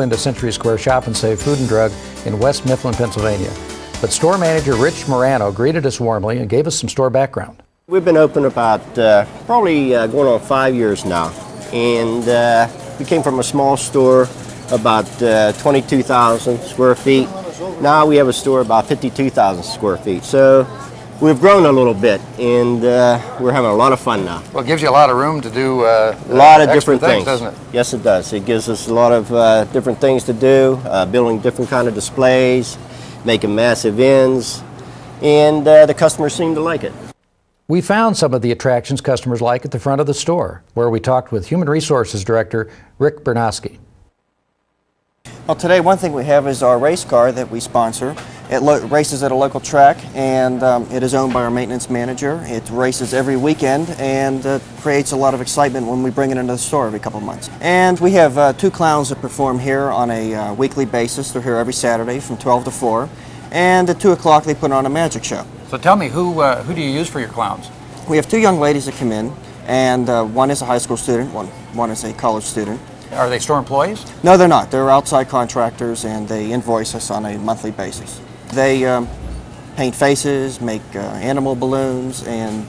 into Century Square Shop and Save Food and Drug in West Mifflin, Pennsylvania. But store manager Rich Morano greeted us warmly and gave us some store background. We've been open about probably going on 5 years now, and we came from a small store about 22,000 square feet. Now we have a store about 52,000 square feet. So we've grown a little bit, and we're having a lot of fun now. Well, it gives you a lot of room to do a lot of different things, doesn't it? Yes, it does. It gives us a lot of different things to do, building different kind of displays, making massive ends, and the customers seem to like it. We found some of the attractions customers like at the front of the store, where we talked with Human Resources Director Rick Bernowski. Well, today one thing we have is our race car that we sponsor. It races at a local track, and it is owned by our maintenance manager. It races every weekend and creates a lot of excitement when we bring it into the store every couple of months. And we have two clowns that perform here on a weekly basis. They're here every Saturday from 12 to 4. And at 2 o'clock they put on a magic show. So tell me, who do you use for your clowns? We have two young ladies that come in, and one is a high school student, one is a college student. Are they store employees? No, they're not. They're outside contractors, and they invoice us on a monthly basis. They paint faces, make animal balloons, and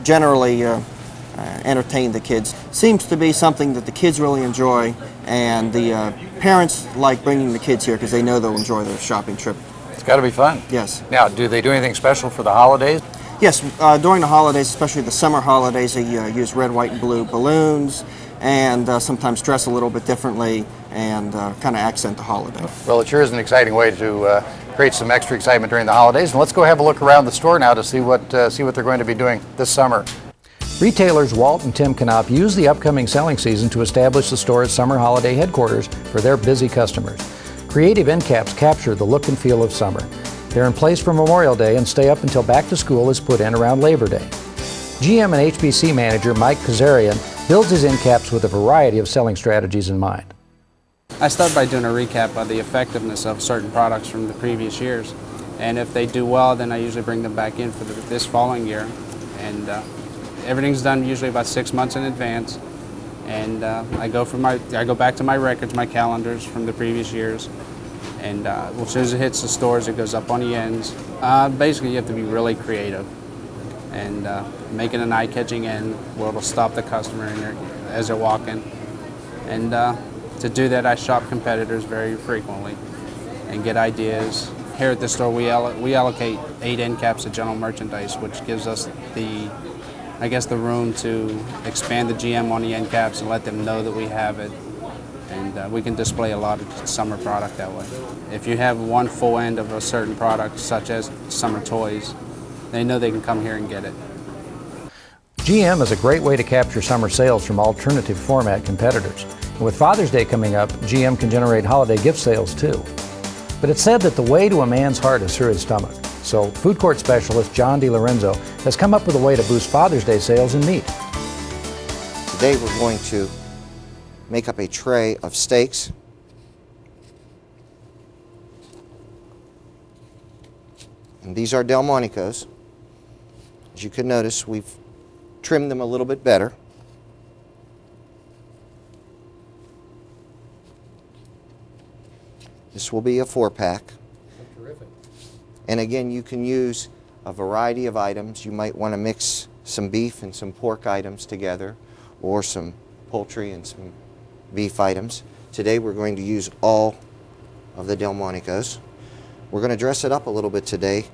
generally entertain the kids. Seems to be something that the kids really enjoy, and the parents like bringing the kids here because they know they'll enjoy their shopping trip. It's got to be fun. Yes. Now, do they do anything special for the holidays? Yes, during the holidays, especially the summer holidays, they use red, white, and blue balloons, and sometimes dress a little bit differently and kind of accent the holiday. Well, it sure is an exciting way to create some extra excitement during the holidays. And let's go have a look around the store now to see what they're going to be doing this summer. Retailers Walt and Tim Knopp use the upcoming selling season to establish the store's summer holiday headquarters for their busy customers. Creative end caps capture the look and feel of summer. They're in place for Memorial Day and stay up until back to school is put in around Labor Day. GM and HBC manager Mike Kazarian builds his end caps with a variety of selling strategies in mind. I start by doing a recap of the effectiveness of certain products from the previous years. And if they do well, then I usually bring them back in for this following year. And everything's done usually about 6 months in advance. And I go back to my records, my calendars from the previous years. And as soon as it hits the stores, it goes up on the ends. Basically, you have to be really creative and making an eye-catching end where it'll stop the customer as they're walking. And to do that, I shop competitors very frequently and get ideas. Here at the store, we allocate 8 end caps of general merchandise, which gives us the room to expand the GM on the end caps and let them know that we have it. And we can display a lot of summer product that way. If you have one full end of a certain product, such as summer toys, they know they can come here and get it. GM is a great way to capture summer sales from alternative format competitors. And with Father's Day coming up, GM can generate holiday gift sales too. But it's said that the way to a man's heart is through his stomach. So food court specialist John DiLorenzo has come up with a way to boost Father's Day sales in meat. Today we're going to make up a tray of steaks. And these are Delmonico's. As you can notice, we've trimmed them a little bit better. This will be a 4-pack. Terrific. And again, you can use a variety of items. You might want to mix some beef and some pork items together, or some poultry and some beef items. Today we're going to use all of the Delmonico's. We're going to dress it up a little bit today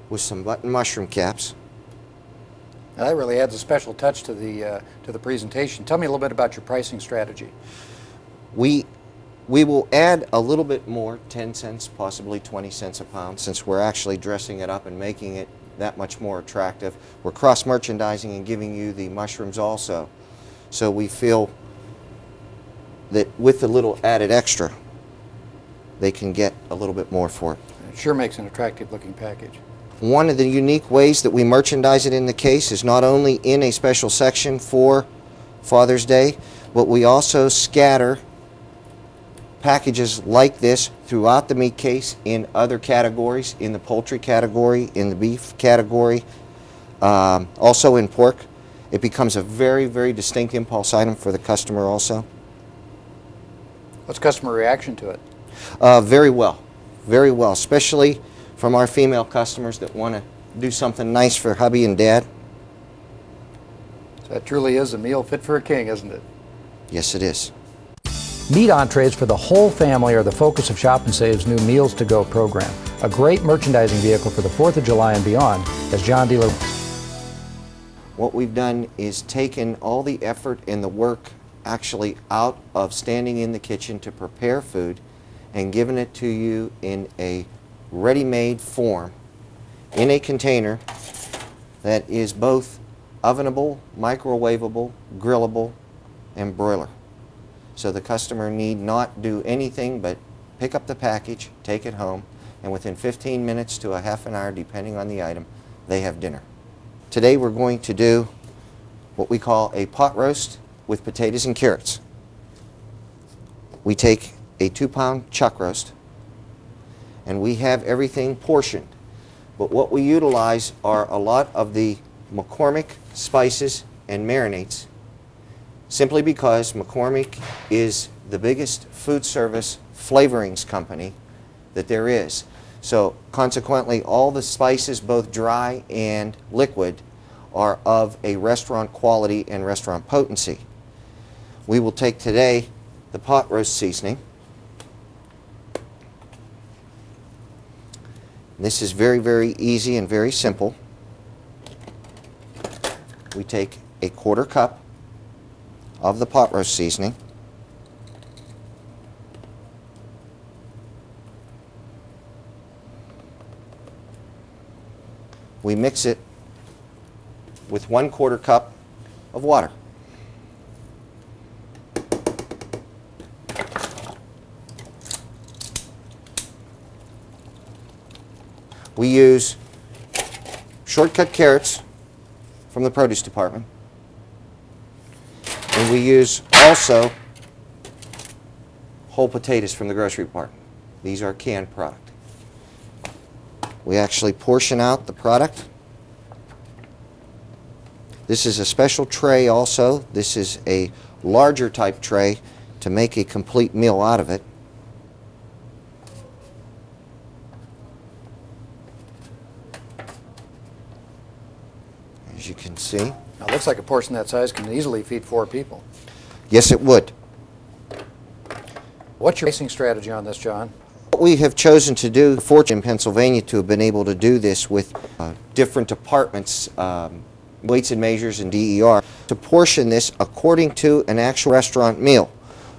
with some button mushroom caps. Now that really adds a special touch to the presentation. Tell me a little bit about your pricing strategy. We will add a little bit more, 10 cents, possibly 20 cents a pound, since we're actually dressing it up and making it that much more attractive. We're cross-merchandising and giving you the mushrooms also. So we feel that with a little added extra, they can get a little bit more for it. It sure makes an attractive looking package. One of the unique ways that we merchandise it in the case is not only in a special section for Father's Day, but we also scatter packages like this throughout the meat case in other categories, in the poultry category, in the beef category, also in pork. It becomes a very, very distinct impulse item for the customer also. What's customer reaction to it? Very well, very well, especially from our female customers that want to do something nice for hubby and dad. So that truly is a meal fit for a king, isn't it? Yes, it is. Meat entrees for the whole family are the focus of Shop and Save's new Meals to Go program, a great merchandising vehicle for the 4th of July and beyond, as John Dealer. What we've done is taken all the effort and the work actually out of standing in the kitchen to prepare food and given it to you in a ready-made form in a container that is both ovenable, microwavable, grillable, and broiler. So the customer need not do anything but pick up the package, take it home, and within 15 minutes to a half an hour, depending on the item, they have dinner. Today we're going to do what we call a pot roast with potatoes and carrots. We take a 2-pound chuck roast and we have everything portioned. But what we utilize are a lot of the McCormick spices and marinades, simply because McCormick is the biggest food service flavorings company that there is. So consequently, all the spices, both dry and liquid, are of a restaurant quality and restaurant potency. We will take today the pot roast seasoning. This is very, very easy and very simple. We take a 1/4 cup of the pot roast seasoning. We mix it with 1/4 cup of water. We use shortcut carrots from the produce department. And we use also whole potatoes from the grocery department. These are canned product. We actually portion out the product. This is a special tray also. This is a larger type tray to make a complete meal out of it. As you can see. Now, it looks like a portion that size can easily feed 4 people. Yes, it would. What's your pricing strategy on this, John? What we have chosen to do, fortunate in Pennsylvania to have been able to do this with different departments, weights and measures and DER, to portion this according to an actual restaurant meal,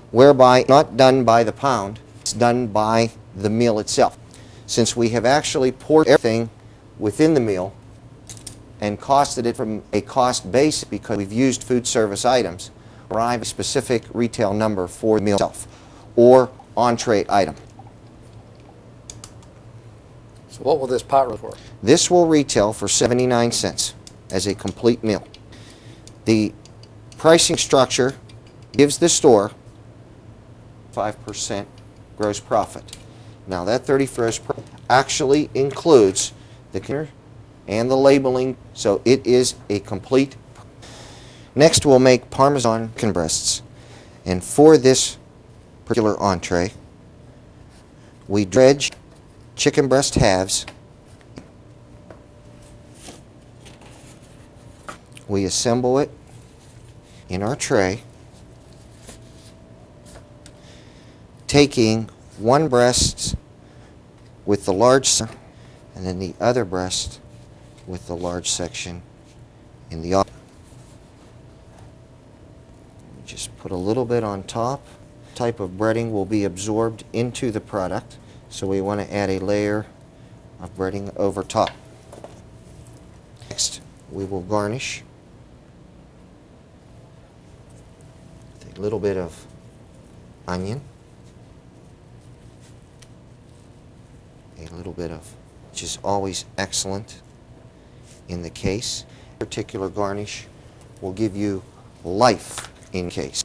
whereby not done by the pound, it's done by the meal itself. Since we have actually poured everything within the meal and costed it from a cost base because we've used food service items, arrive a specific retail number for the meal itself or entree item. So what will this pot roast for? This will retail for 79 cents as a complete meal. The pricing structure gives the store 5% gross profit. Now that 30% actually includes the container and the labeling, so it is a complete. Next we'll make Parmesan chicken breasts, and for this particular entree we dredge chicken breast halves. We assemble it in our tray, taking one breast with the large and then the other breast with the large section in the other. Just put a little bit on top. Type of breading will be absorbed into the product, so we want to add a layer of breading over top. Next, we will garnish with a little bit of onion, a little bit of, which is always excellent in the case. Particular garnish will give you life in case.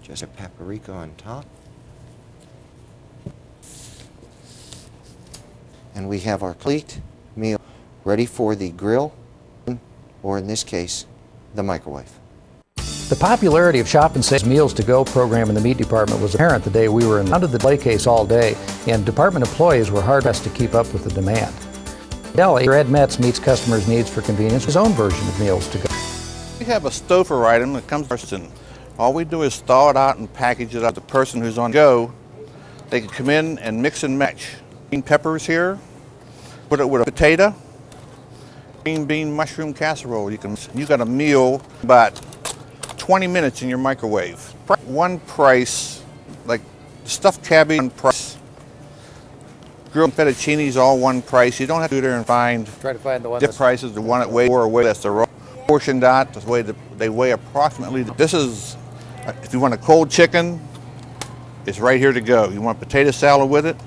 Just a paprika on top. And we have our complete meal ready for the grill, or in this case, the microwave. The popularity of Shop and Save's Meals to Go program in the meat department was apparent the day we were in the display case all day, and department employees were hard-pressed to keep up with the demand. Deli, Ed Metz meets customers' needs for convenience with his own version of Meals to Go. We have a stouffer item that comes first, and all we do is thaw it out and package it out. The person who's on go, they can come in and mix and match. Green peppers here, put it with a potato, green bean mushroom casserole. You got a meal about 20 minutes in your microwave. One price, like stuffed cabbage, one price. Grilled fettuccine's all one price. You don't have to go there and Try to find the one different prices. The one that weighs more away, that's the raw portion dot. The way that they weigh approximately. This is, if you want a cold chicken, it's right here to go. You want potato salad with it,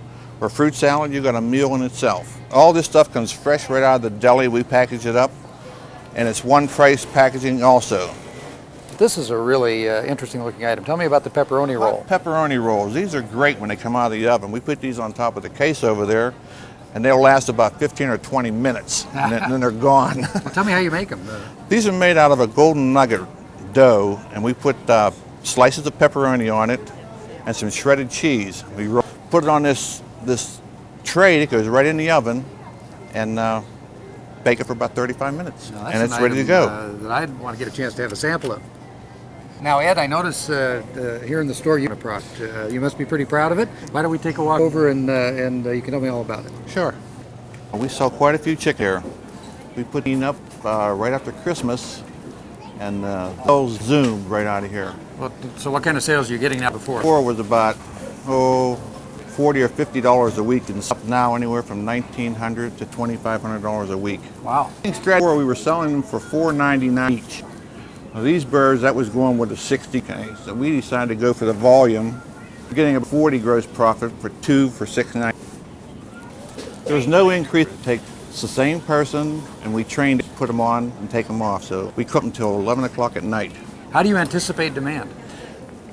or fruit salad, you got a meal in itself. All this stuff comes fresh right out of the deli. We package it up, and it's one price packaging also. This is a really interesting looking item. Tell me about the pepperoni roll. Pepperoni rolls. These are great when they come out of the oven. We put these on top of the case over there, and they'll last about 15 or 20 minutes, and then they're gone. Well, tell me how you make them. These are made out of a golden nugget dough, and we put slices of pepperoni on it and some shredded cheese. We put it on this tray that goes right in the oven, and bake it for about 35 minutes, and it's ready to go. That I'd want to get a chance to have a sample of. Now, Ed, I notice here in the store you have a product. You must be pretty proud of it. Why don't we take a walk over and you can tell me all about it? Sure. We sell quite a few chicken here. We put it up right after Christmas, and those zoomed right out of here. Well, so what kind of sales are you getting now before? Before was about $40 or $50 a week, and up now anywhere from $1,900 to $2,500 a week. Wow. Before we were selling them for $4.99 each. Now these birds, that was going with a 60 case, so we decided to go for the volume. We're getting a 40 gross profit for two for $6.99. There was no increase. It's the same person, and we trained to put them on and take them off. So we cook them until 11 o'clock at night. How do you anticipate demand?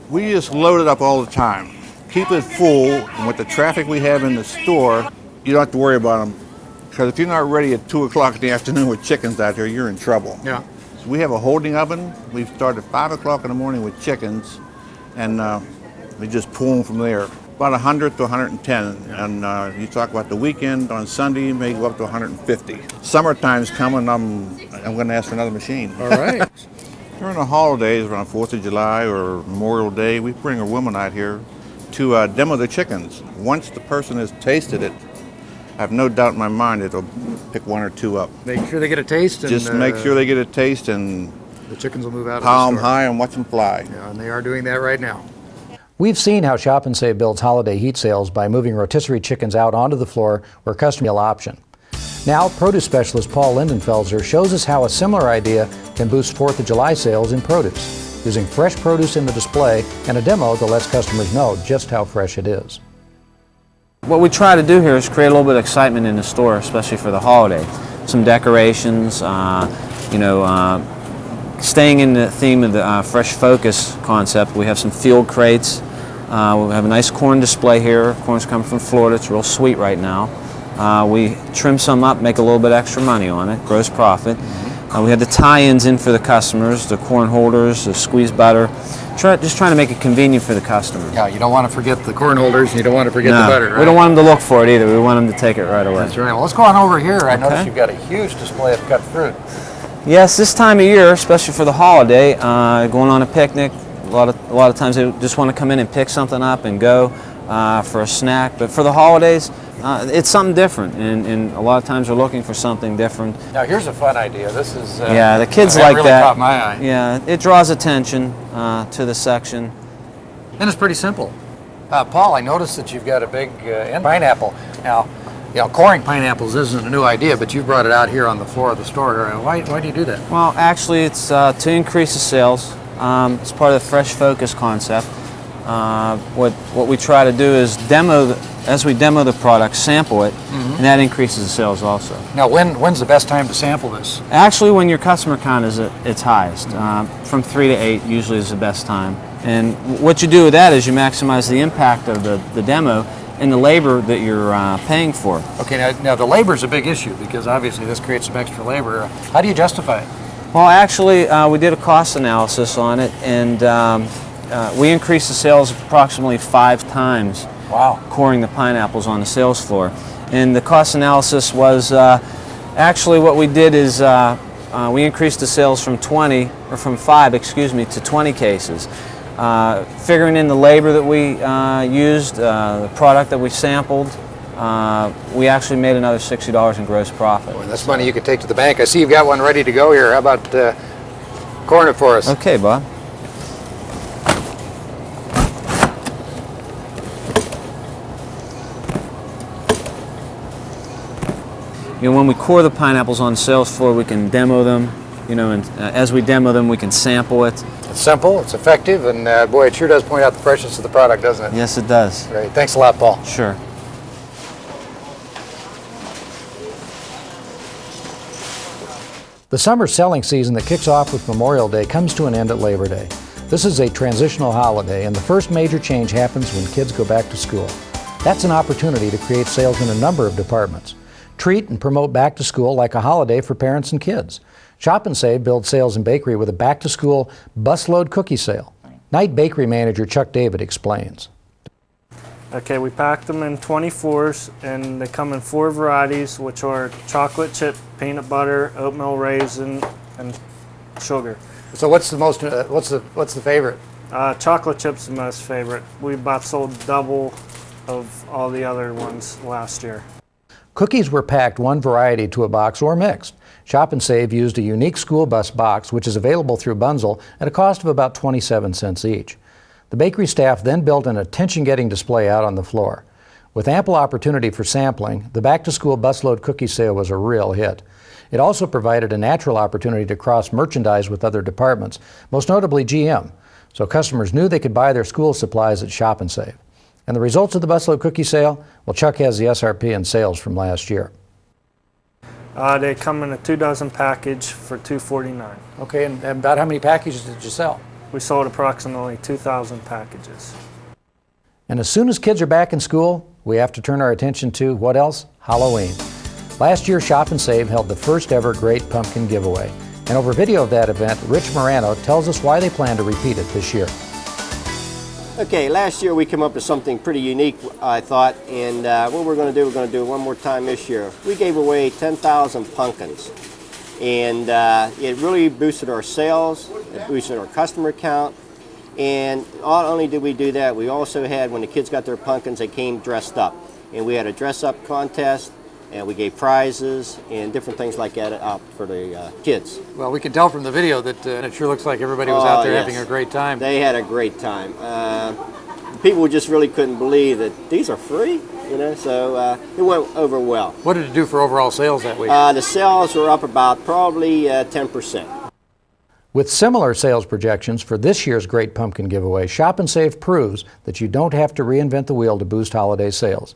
We just load it up all the time. Keep it full, and with the traffic we have in the store, you don't have to worry about them. Because if you're not ready at 2 o'clock in the afternoon with chickens out here, you're in trouble. Yeah. So we have a holding oven. We've started at 5 o'clock in the morning with chickens, and we just pull them from there. About 100 to 110, and you talk about the weekend, on Sunday, you may go up to 150. Summertime's coming, I'm going to ask for another machine. All right. During the holidays, around 4th of July or Memorial Day, we bring a woman out here to demo the chickens. Once the person has tasted it, I have no doubt in my mind that they'll pick one or two up. Make sure they get a taste. And, just make sure they get a taste, and the chickens will move out of the palm store. high and watch them fly. Yeah, and they are doing that right now. We've seen how Shop and Save builds holiday heat sales by moving rotisserie chickens out onto the floor where customers meal option. Now, produce specialist Paul Lindenfelser shows us how a similar idea can boost 4th of July sales in produce, using fresh produce in the display and a demo that lets customers know just how fresh it is. What we try to do here is create a little bit of excitement in the store, especially for the holiday. Some decorations, staying in the theme of the Fresh Focus concept. We have some field crates. We have a nice corn display here. Corn's coming from Florida. It's real sweet right now. We trim some up, make a little bit extra money on it, gross profit. We had the tie-ins in for the customers, the corn holders, the squeezed butter. Just trying to make it convenient for the customer. Yeah, you don't want to forget the corn holders, and you don't want to forget the butter, right? We don't want them to look for it either. We want them to take it right away. That's right. Well, let's go on over here. I notice you've got a huge display of cut fruit. Yes, this time of year, especially for the holiday, going on a picnic, a lot of times they just want to come in and pick something up and go for a snack. But for the holidays, it's something different, and a lot of times we're looking for something different. Now, here's a fun idea. This is yeah, the kids that like really that. Caught my eye. Yeah, it draws attention to the section. And it's pretty simple. Paul, I noticed that you've got a big pineapple. Now, coring pineapples isn't a new idea, but you brought it out here on the floor of the store. Why do you do that? Well, actually, it's to increase the sales. It's part of the Fresh Focus concept. What we try to do is as we demo the product, sample it, and that increases the sales also. Now, when's the best time to sample this? Actually, when your customer count is at its highest. From 3 to 8 usually is the best time. And what you do with that is you maximize the impact of the demo and the labor that you're paying for. Okay, now the labor's a big issue because obviously this creates some extra labor. How do you justify it? Well, actually, we did a cost analysis on it, and we increased the sales approximately 5 times. Wow. Coring the pineapples on the sales floor. And the cost analysis was actually what we did is we increased the sales from 5, to 20 cases. Figuring in the labor that we used, the product that we sampled, we actually made another $60 in gross profit. Boy, that's money you could take to the bank. I see you've got one ready to go here. How about coring it for us? Okay, Bob. You know, when we core the pineapples on the sales floor, we can demo them, you know, and as we demo them, we can sample it. It's simple, it's effective, and boy, it sure does point out the freshness of the product, doesn't it? Yes, it does. Great. Thanks a lot, Paul. Sure. The summer selling season that kicks off with Memorial Day comes to an end at Labor Day. This is a transitional holiday, and the first major change happens when kids go back to school. That's an opportunity to create sales in a number of departments. Treat and promote back to school like a holiday for parents and kids. Shop and Save builds sales in bakery with a back-to-school busload cookie sale. Night Bakery manager Chuck David explains. Okay, we pack them in 24s, and they come in 4 varieties, which are chocolate chip, peanut butter, oatmeal raisin, and sugar. So what's the most? What's the favorite? Chocolate chip's the most favorite. We about sold double of all the other ones last year. Cookies were packed one variety to a box or mixed. Shop and Save used a unique school bus box, which is available through Bunzel at a cost of about 27 cents each. The bakery staff then built an attention-getting display out on the floor. With ample opportunity for sampling, the back-to-school busload cookie sale was a real hit. It also provided a natural opportunity to cross-merchandise with other departments, most notably GM, so customers knew they could buy their school supplies at Shop and Save. And the results of the busload cookie sale? Well, Chuck has the SRP and sales from last year. They come in a 2 dozen package for $2.49. Okay, and about how many packages did you sell? We sold approximately 2,000 packages. And as soon as kids are back in school, we have to turn our attention to, what else? Halloween. Last year, Shop and Save held the first ever Great Pumpkin Giveaway. And over video of that event, Rich Morano tells us why they plan to repeat it this year. Okay, last year we came up with something pretty unique, I thought, and what we're going to do it one more time this year. We gave away 10,000 pumpkins, and it really boosted our sales, it boosted our customer count, and not only did we do that, we also had, when the kids got their pumpkins, they came dressed up, and we had a dress-up contest, and we gave prizes and different things like that out for the kids. Well, we can tell from the video that it sure looks like everybody was out there having a great time. They had a great time. People just really couldn't believe that these are free, you know, so it went over well. What did it do for overall sales that week? The sales were up about probably 10%. With similar sales projections for this year's Great Pumpkin Giveaway, Shop and Save proves that you don't have to reinvent the wheel to boost holiday sales.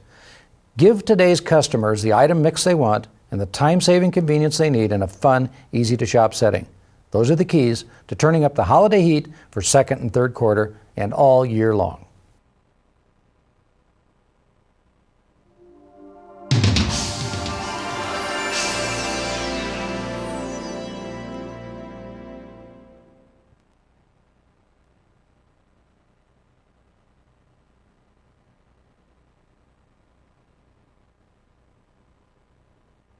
Give today's customers the item mix they want and the time-saving convenience they need in a fun, easy-to-shop setting. Those are the keys to turning up the holiday heat for second and third quarter and all year long.